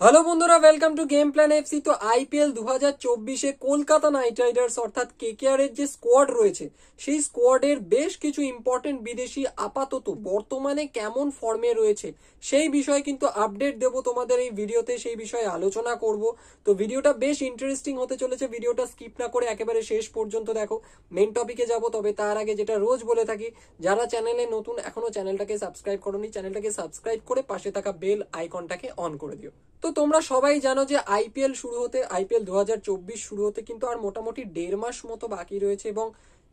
Hello বন্ধুরা, welcome to game plan FC. তো IPL 2024-এ Kolkata Knight Riders অর্থাৎ কেকেআর এর যে স্কোয়াড রয়েছে সেই স্কোয়াডের বেশ কিছু ইম্পর্টেন্ট বিদেশি আপাতত বর্তমানে কেমন ফর্মে রয়েছে সেই বিষয়ে কিন্তু আপডেট দেব তোমাদের এই ভিডিওতে, সেই বিষয়ে আলোচনা করব। তো ভিডিওটা বেশ ইন্টারেস্টিং হতে চলেছে, ভিডিওটা স্কিপ না করে একেবারে শেষ পর্যন্ত দেখো। মেন টপিকে যাব, তবে তার আগে যেটা রোজ বলে থাকি, যারা চ্যানেলে নতুন এখনো চ্যানেলটাকে সাবস্ক্রাইব করোনি, চ্যানেলটাকে সাবস্ক্রাইব করে পাশে থাকা বেল আইকনটাকে অন করে দিও। তো তোমরা সবাই জানো যে আইপিএল 2024 শুরু হতে কিন্তু আর মোটামুটি 1.5 মাস মতো বাকি রয়েছে, এবং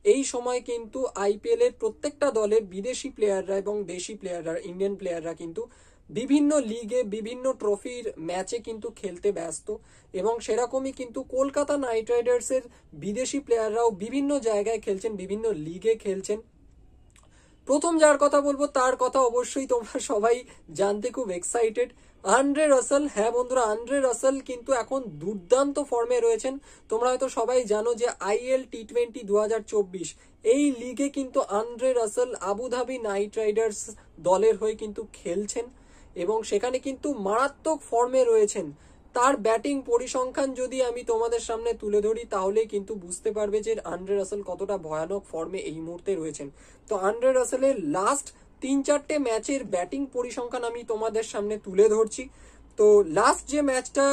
এই সময় কিন্তু আইপিএল এর প্রত্যেকটা দলের বিদেশি প্লেয়াররা এবং দেশি প্লেয়াররা, ইন্ডিয়ান প্লেয়াররা কিন্তু বিভিন্ন লিগে বিভিন্ন ট্রফির ম্যাচে কিন্তু খেলতে ব্যস্ত। এবং সেরকমই কিন্তু কলকাতা নাইট রাইডার্সের বিদেশি প্লেয়াররাও বিভিন্ন জায়গায় খেলছেন, বিভিন্ন লিগে খেলছেন। প্রথম যার কথা বলবো তার কথা অবশ্যই তোমরা সবাই জানতে খুব এক্সাইটেড, আন্দ্রে রাসেল। হ্যাঁ বন্ধুরা, আন্দ্রে রাসেল কিন্তু এখন দুর্দান্ত ফর্মে রয়েছেন। তোমরা হয়তো সবাই জানো যে আইএল টি20 2024 এই লিগে কিন্তু Andre Russell Abu Dhabi Knight Riders দলের হয়ে কিন্তু খেলছেন, এবং সেখানে কিন্তু মারাত্মক ফর্মে রয়েছেন। তার ব্যাটিং পরিসংখ্যান যদি আমি তোমাদের সামনে তুলে ধরি তাহলে কিন্তু বুঝতে পারবে যে আন্দ্রে রাসেল কতটা ভয়ানক ফর্মে এই মুহূর্তে রয়েছেন। তো আন্দ্রে রাসেলের লাস্ট 3-4টে ম্যাচের ব্যাটিং পরিসংখ্যান আমি তোমাদের সামনে তুলে ধরছি। তো লাস্ট যে ম্যাচটা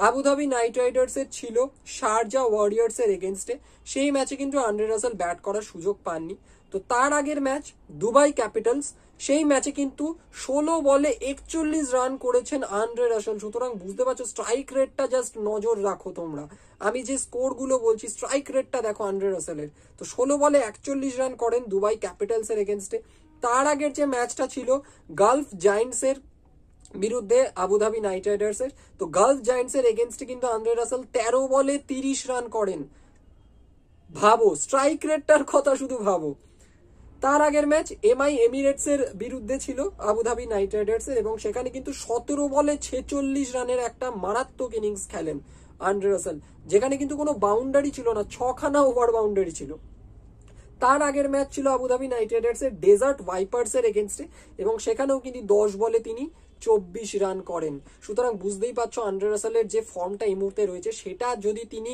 আবুধাবি নাইট রাইডার্স এর ছিল শারজা ওয়ারিয়ার্স এর এগেনস্টে, সেই ম্যাচে কিন্তু আন্দ্রে রাসেল ব্যাট করার সুযোগ পাননি। তো তার আগের ম্যাচ দুবাই ক্যাপিটালস, সেই ম্যাচে কিন্তু 16 বলে 41 রান করেছেন আন্দ্রে রাসেল। সুতরাং বুঝতে পারছো স্ট্রাইক রেটটা জাস্ট নজর রাখো তোমরা, আমি যে স্কোর গুলো বলছি স্ট্রাইক রেটটা দেখো আন্দ্রে রাসেলের। তো 16 বলে 41 রান করেন দুবাই ক্যাপিটালস এর এগেনস্টে। তার আগের যে ম্যাচটা ছিল গালফ জায়ান্টস এর বিরুদ্ধে আবুধাবি নাইট রাইডার্স এর, তো গালফ জায়ান্টস এর এগেনস্টে কিন্তু আন্দ্রে রাসেল 13 বলে 30 রান করেন। ভাবো স্ট্রাইক রেটটার কথা, শুধু ভাবো। তার আগের ম্যাচ এমআই এমিরেটস এর বিরুদ্ধে ছিল আবুধাবি নাইট রাইডার্স এর, এবং সেখানে কিন্তু 17 বলে 46 রানের একটা মারাত্মক ইনিংস খেলেন আন্দ্রে রাসেল, যেখানে কিন্তু কোনো বাউন্ডারি ছিল না, 6খানা ওভার বাউন্ডারি ছিল। তার আগের ম্যাচ ছিল আবুধাবি নাইট রাইডার্স এর ডেজার্ট ভাইপার্স এর এগেনস্টে, এবং সেখানেও কিন্তু 10 বলে তিনি 24 রান করেন। সুতরাং বুঝতেই পারছো আন্দ্রে রাসেলের যে ফর্মটা এই মুহূর্তে রয়েছে সেটা যদি তিনি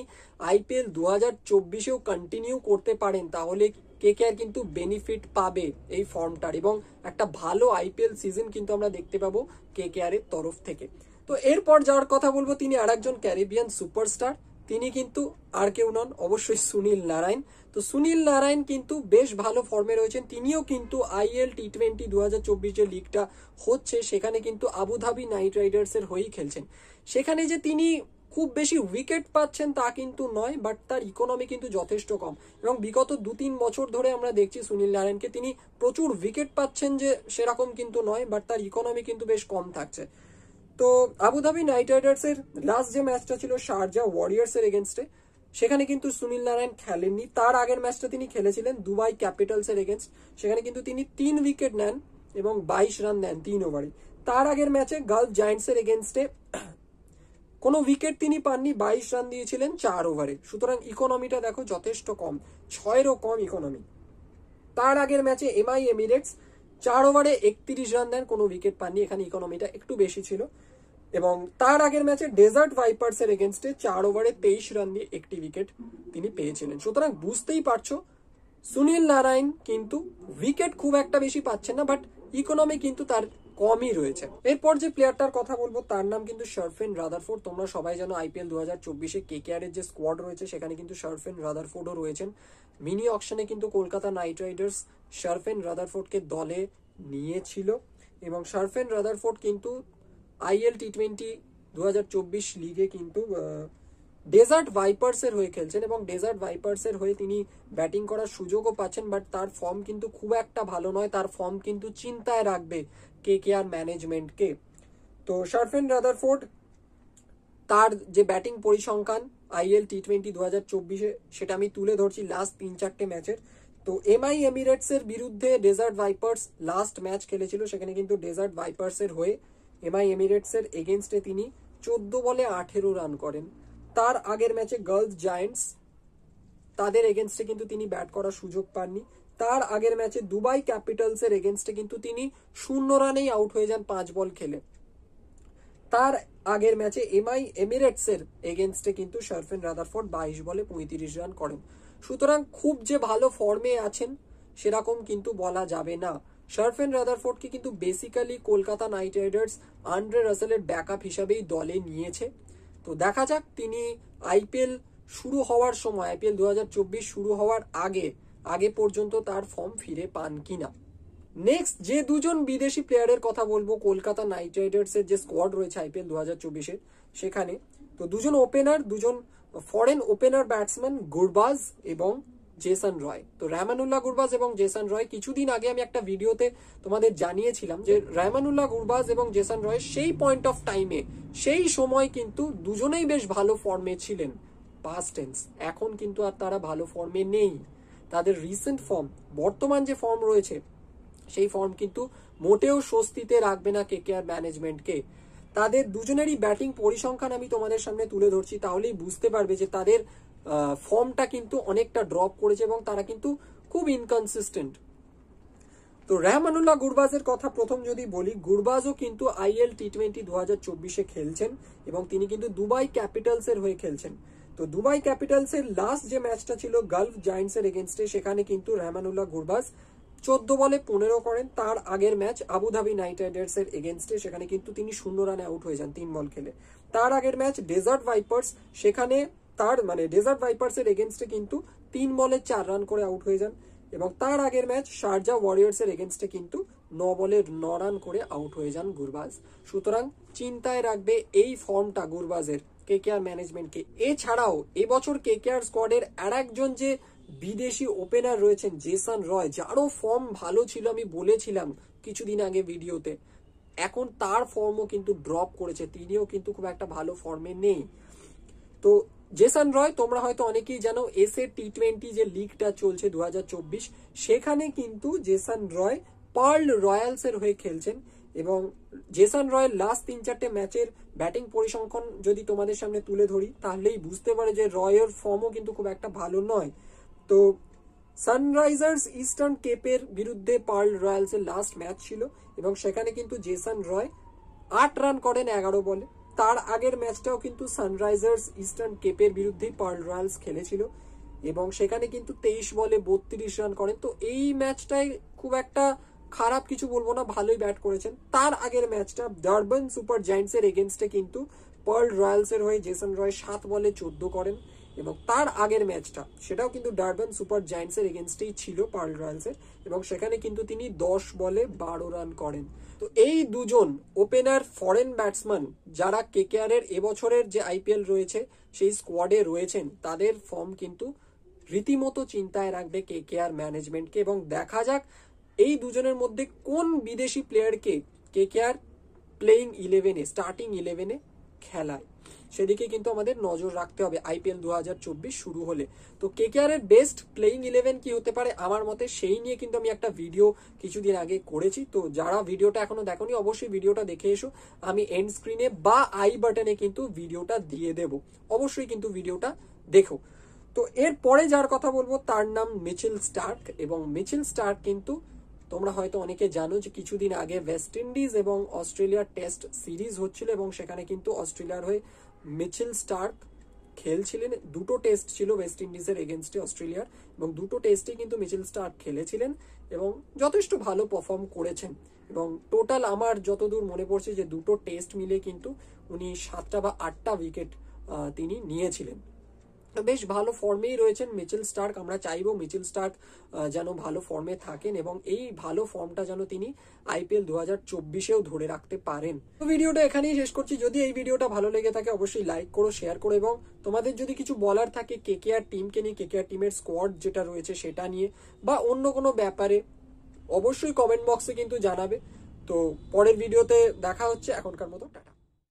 আইপিএল 2024-এও কন্টিনিউ করতে পারেন তাহলে কেকেআর কিন্তু বেনিফিট পাবে এই ফর্মটার, এবং একটা ভালো আইপিএল সিজন কিন্তু আমরা দেখতে পাবো কেকেআর এর তরফ থেকে। তো এরপর যার কথা বলবো তিনি আরেকজন ক্যারিবিয়ান সুপারস্টার, তিনি কিন্তু আর কেউ নন, অবশ্যই সুনীল নারায়ণ। তো সুনীল নারায়ণ কিন্তু বেশ ভালো ফর্মে রয়েছেন, তিনিও কিন্তু আইএল টি20 2024 যে লিগটা হচ্ছে সেখানে কিন্তু আবুধাবি নাইট রাইডার্স এর হয়েই খেলছেন। সেখানে যে তিনি খুব বেশি উইকেট পাচ্ছেন তা কিন্তু নয়, বাট তার ইকোনমি কিন্তু যথেষ্ট কম, এবং বিগত 2-3 বছর ধরে আমরা দেখছি সুনীল নারায়ণকে, তিনি প্রচুর উইকেট পাচ্ছেন যে সেরকম কিন্তু নয়, বাট তার ইকোনমি কিন্তু বেশ কম থাকছে। তো আবুধাবি নাইট রাইডার্স এর লাস্ট যে ম্যাচটা ছিল শারজা ওয়ারিয়ার্স এর এগেনস্টে, সেখানে কিন্তু সুনীল নারায়ণ খেলেননি। তার আগের ম্যাচটা তিনি খেলেছিলেন দুবাই ক্যাপিটালস এর এগেনস্ট, সেখানে কিন্তু তিনি 3 উইকেট নেন এবং 22 রান নেন 3 ওভারে। তার আগের ম্যাচে গালফ জায়ান্টস এর এগেনস্টে কোনো উইকেট তিনি পাননি, 22 রান দিয়েছিলেন 4 ওভারে। সুতরাং ইকোনমিটা দেখো যথেষ্ট কম, 6-এরও কম ইকোনমি। তার আগের ম্যাচে এমআই এমিরেটস 4 ওভারে 31 রান দেন, কোনো উইকেট পাননি, এখানে ইকোনমিটা একটু বেশি ছিল। এবং তার আগের ম্যাচে ডেজার্ট ভাইপার্স এর এগেনস্টে 4 ওভারে 23 রান দিয়ে একটি উইকেট তিনি পেয়েছিলেন। সুতরাং বুঝতেই পারছো সুনীল নারায়ণ কিন্তু উইকেট খুব একটা বেশি পাচ্ছেন না, বাট ইকোনমি কিন্তু তার কমই রয়েছে। এরপর যে প্লেয়ারটার কথা বলবো তার নাম কিন্তু শারফেন রাদারফোর্ড। তোমরা সবাই জানো আইপিএল 2024-এ কেকেআর এর যে স্কোয়াড রয়েছে সেখানে কিন্তু শারফেন রাদারফোর্ডও রয়েছেন। মিনি অকশনে কিন্তু কলকাতা নাইট রাইডার্স শারফেন রাদারফোর্ডকে দলে নিয়েছিল, এবং শারফেন রাদারফোর্ড কিন্তু আইএল টি20 2024 লিগে কিন্তু ডেজার্ট ভাইপার্স এর হয়ে খেলছেন, এবং ডেজার্ট ভাইপার্স এর হয়ে তিনি ব্যাটিং করার সুযোগও পাচ্ছেন, বাট তার ফর্ম কিন্তু খুব একটা ভালো নয়, তার ফর্ম কিন্তু চিন্তায় রাখবে কেকেআর ম্যানেজমেন্টকে। তো শারফেন রাদারফোর্ড তার যে ব্যাটিং পরিসংখ্যান আইএল টি20 2024-এ সেটা আমি তুলে ধরছি লাস্ট 3-4টে ম্যাচের। তো এমআই এমিরেটস এর বিরুদ্ধে ডেজার্ট ভাইপার্স লাস্ট ম্যাচ খেলেছিল, সেখানে কিন্তু ডেজার্ট ভাইপার্স এর হয়ে এমআই এমিরেটস এর এগেনস্টে তিনি 14 বলে 18 রান করেন। তার আগের ম্যাচে গালফ জায়ান্টস, তাদের এগেনস্টে কিন্তু তিনি ব্যাট করার সুযোগ পাননি। তার আগের ম্যাচে দুবাই ক্যাপিটালস এর এগেনস্টে কিন্তু তিনি 0 রানেই আউট হয়ে যান 5 বল খেলে। তার আগের ম্যাচে এমিরেটস এর এগেনস্টে কিন্তু শারফেন রাদারফোর্ড 22 বলে 35 রান করেন। সুতরাং খুব যে ভালো ফর্মে আছেন সেরকম কিন্তু বলা যাবে না। শারফেন রাদারফোর্ডকে কিন্তু basically Kolkata Knight Riders Andre রাসেলের ব্যাকআপ হিসাবেই দলে নিয়েছে। তো দেখা যাক তিনি আইপিএল শুরু হওয়ার সময়, আইপিএল 2024 শুরু হওয়ার আগে পর্যন্ত তার ফর্ম ফিরে পান কিনা। নেক্সট যে দুজন বিদেশি প্লেয়ারের কথা বলবো কলকাতা নাইট রাইডার্স এর যে স্কোয়াড রয়েছে আইপিএল 2024-এর, সেখানে তো দুজন ফরেন ওপেনার ব্যাটসম্যান গুরবাজ এবং জেসন রয়। তো রহমানুল্লাহ গুরবাজ এবং জেসন রয়, কিছুদিন আগে আমি একটা ভিডিওতে তোমাদের জানিয়েছিলাম যে রহমানুল্লাহ গুরবাজ এবং জেসন রয় সেই পয়েন্ট অফ টাইমে, সেই সময় কিন্তু দুজনেই বেশ ভালো ফর্মে ছিলেন পাস্ট টেন্স। এখন কিন্তু আর তারা ভালো ফর্মে নেই। তাদের রিসেন্ট ফর্ম, বর্তমান যে ফর্ম রয়েছে সেই ফর্ম কিন্তু মোটেও স্বস্তিতে রাখবে না কেকেআর ম্যানেজমেন্টকে। তাদের দুজনেরই ব্যাটিং পরিসংখ্যান আমি তোমাদের সামনে তুলে ধরছি, তাহলেই বুঝতে পারবে যে তাদের ফর্মটা কিন্তু অনেকটা ড্রপ করেছে এবং তারা কিন্তু খুব ইনকনসিস্টেন্ট। তো রহমানুল্লাহ গুরবাজের কথা প্রথম যদি বলি, গুরবাজও কিন্তু আইএল টি20 2024-এ খেলছেন এবং তিনি কিন্তু দুবাই ক্যাপিটালস এর হয়ে খেলছেন। তো দুবাই ক্যাপিটালস এর লাস্ট যে ম্যাচটা ছিল গালফ জায়ান্টস এর এগেনস্টে, সেখানে কিন্তু রহমানুল্লাহ গুরবাজ 14 বলে 15 করেন। তার আগের ম্যাচ আবুধাবি নাইট রাইডার্স এর এগেনস্টে, সেখানে কিন্তু তিনি 0 রানে আউট হয়ে যান 3 বল খেলে। তার আগের ম্যাচ ডেজার্ট ভাইপার্স, সেখানে ডেজার্ট ভাইপার্স এর এগেনস্টে কিন্তু 3 বলে 4 রান করে আউট হয়ে যান। এবং তার আগের ম্যাচ শারজা ওয়ারিয়র্স এর এগেনস্টে কিন্তু 9 বলে 9 রান করে আউট হয়ে যান গুরবাজ। সুতরাং চিন্তায় রাখবে এই ফর্মটা গুরবাজের কেকেআর ম্যানেজমেন্টকে। এছাড়াও এবছর কেকেআর স্কোয়াডের আর একজন যে বিদেশি ওপেনার রয়েছেন জেসন রয়, যারও ফর্ম ভালো ছিল, আমি বলেছিলাম কিছুদিন আগে ভিডিওতে, এখন তার ফর্মও কিন্তু ড্রপ করেছে, তিনিও কিন্তু খুব একটা ভালো ফর্মে নেই। তো জেসন রয়, তোমরা হয়তো অনেকেই জানো এসএ টি20 যে লিগটা চলছে 2024, সেখানে কিন্তু জেসন রয় পার্ল রয়্যালস এর হয়ে খেলছেন। এবং জেসন রয়ের লাস্ট 3-4টে ম্যাচের ব্যাটিং পরিসংখ্যান যদি তোমাদের সামনে তুলে ধরি, তাহলেই বুঝতে পারে যে রয়ের ফর্মও কিন্তু খুব একটা ভালো নয়। তো সানরাইজার্স ইস্টার্ন কেপের বিরুদ্ধে পার্ল রয়্যালস এর লাস্ট ম্যাচ ছিল এবং সেখানে কিন্তু জেসন রয় 8 রান করেন 11 বলে। তার আগের ম্যাচটাও কিন্তু সানরাইজার্স ইস্টার্ন কেপের বিরুদ্ধে পার্ল রয়্যালস খেলেছিল এবং সেখানে কিন্তু 23 বলে 32 রান করেন। তো এই ম্যাচটাই খুব একটা খারাপ কিছু বলবো না, ভালোই ব্যাট করেছেন। তার আগের ম্যাচটা ডারবান সুপার জায়ান্টস এর এগেনস্টে কিন্তু পার্ল রয়্যালস এর হয়ে জেসন রয় 7 বলে 14 করেন এবং তার আগের ম্যাচটা সেটাও কিন্তু ডারবান সুপার জায়ান্টস এর এগেনস্টেই ছিল পার্ল রয়্যালস এর, এবং সেখানে কিন্তু তিনি 10 বলে 12 রান করেন। তো এই দুজন ওপেনার ফরেন ব্যাটসম্যান যারা কেকেআর এর এবছরের যে আইপিএল রয়েছে সেই স্কোয়াডে রয়েছেন, তাদের ফর্ম কিন্তু রীতিমতো চিন্তায় রাখবে কেকেআর ম্যানেজমেন্টকে। এবং দেখা যাক এই দুজনের মধ্যে কোন বিদেশি প্লেয়ারকে কেকেআর প্লেইং 11-এ, স্টার্টিং 11-এ খেলায়, সেদিকে কিন্তু আমাদের নজর রাখতে হবে আইপিএল 2024 শুরু হলে। তো কেকেআর এর বেস্ট প্লেইং 11 কি হতে পারে আমার মতে, সেই নিয়ে কিন্তু আমি একটা ভিডিও কিছুদিন আগে করেছি। তো যারা ভিডিওটা এখনো দেখোনি অবশ্যই ভিডিওটা দেখে এসো, আমি এন্ড স্ক্রিনে বা আই বাটনে কিন্তু ভিডিওটা দিয়ে দেব, অবশ্যই কিন্তু ভিডিওটা দেখো। তো এরপরে যার কথা বলবো তার নাম মিচেল স্টার্ক। এবং মিচেল স্টার্ক কিন্তু তোমরা হয়তো অনেকে জানো যে কিছুদিন আগে ওয়েস্ট ইন্ডিজ এবং অস্ট্রেলিয়ার টেস্ট সিরিজ হচ্ছিল এবং সেখানে কিন্তু অস্ট্রেলিয়ার হয়ে মিচেল স্টার্ক খেলছিলেন। 2টো টেস্ট ছিল ওয়েস্ট ইন্ডিজের এগেনস্টে অস্ট্রেলিয়ার, এবং 2টো টেস্টে কিন্তু মিচেল স্টার্ক খেলেছিলেন এবং যথেষ্ট ভালো পারফর্ম করেছেন। এবং টোটাল আমার যতদূর মনে পড়ছে যে 2টো টেস্ট মিলে কিন্তু উনি 7টা বা 8টা উইকেট তিনি নিয়েছিলেন। বেশ ভালো ফর্মেই রয়েছেন মিচেল স্টার্ক। আমরা চাইবো মিচেল স্টার্ক যেন ভালো ফর্মে থাকেন এবং এই ভালো ফর্মটা যেন তিনি আইপিএল 2024-এও ধরে রাখতে পারেন। তো ভিডিওটা এখানেই শেষ করছি। যদি এই ভিডিওটা ভালো লেগে থাকে অবশ্যই লাইক করো, শেয়ার করো, এবং তোমাদের যদি কিছু বলার থাকে কেকেআর টিমকে নিয়ে, কেকেআর টিমের স্কোয়াড যেটা রয়েছে সেটা নিয়ে বা অন্য কোনো ব্যাপারে, অবশ্যই কমেন্ট বক্সে কিন্তু জানাবে। তো পরের ভিডিওতে দেখা হচ্ছে, এখনকার মতো টাটা।